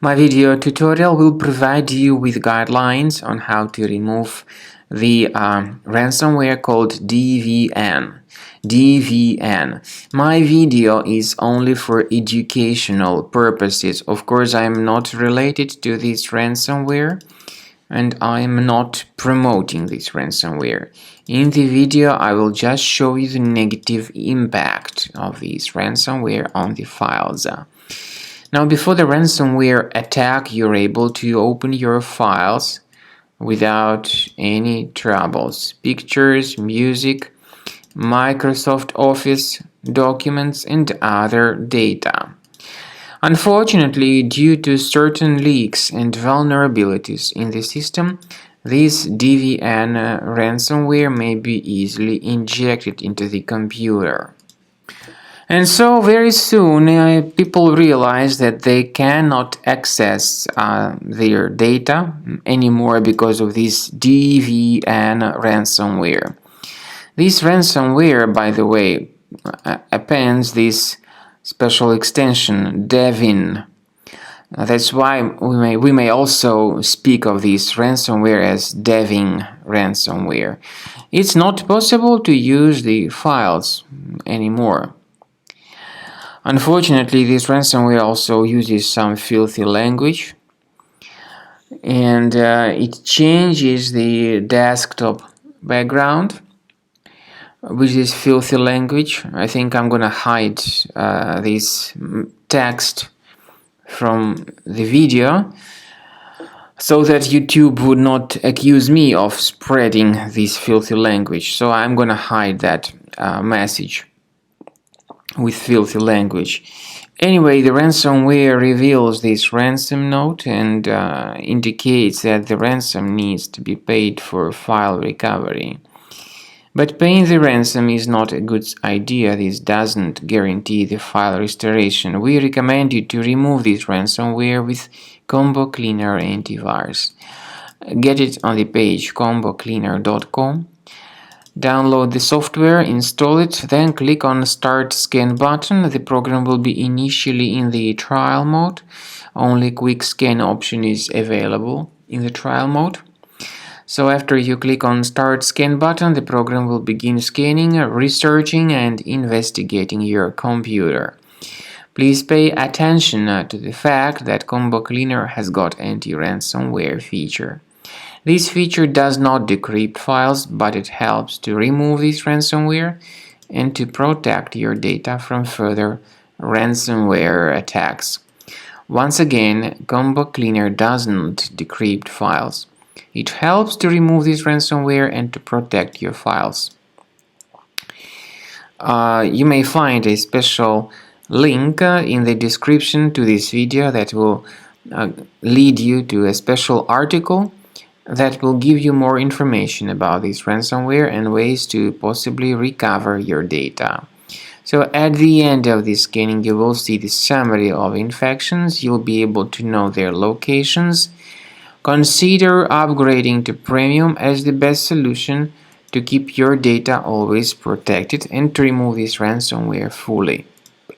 My video tutorial will provide you with guidelines on how to remove the ransomware called DVN. DVN. My video is only for educational purposes. Of course, I am not related to this ransomware and I am not promoting this ransomware. In the video, I will just show you the negative impact of this ransomware on the files. Now, before the ransomware attack, you're able to open your files without any troubles. Pictures, music, Microsoft Office, documents, and other data. Unfortunately, due to certain leaks and vulnerabilities in the system, this DVN ransomware may be easily injected into the computer. And so very soon people realize that they cannot access their data anymore because of this DVN ransomware. This ransomware, by the way, appends this special extension devinn. That's why we may also speak of this ransomware as devinn ransomware. It's not possible to use the files anymore. Unfortunately, this ransomware also uses some filthy language, and it changes the desktop background with this filthy language. I think I'm gonna hide this text from the video so that YouTube would not accuse me of spreading this filthy language. So I'm gonna hide that message with filthy language. Anyway, the ransomware reveals this ransom note and indicates that the ransom needs to be paid for file recovery. But paying the ransom is not a good idea. This doesn't guarantee the file restoration. We recommend you to remove this ransomware with Combo Cleaner Antivirus. Get it on the page combo.Cleaner.com. Download the software, install it, then click on Start Scan button. The program will be initially in the trial mode. Only quick scan option is available in the trial mode. So after you click on Start Scan button, the program will begin scanning, researching, and investigating your computer. Please pay attention to the fact that Combo Cleaner has got anti-ransomware feature. This feature does not decrypt files, but it helps to remove this ransomware and to protect your data from further ransomware attacks. Once again, Combo Cleaner doesn't decrypt files. It helps to remove this ransomware and to protect your files. You may find a special link in the description to this video that will lead you to a special article that will give you more information about this ransomware and ways to possibly recover your data. So at the end of this scanning, you will see the summary of infections. You'll be able to know their locations. Consider upgrading to Premium as the best solution to keep your data always protected and to remove this ransomware fully.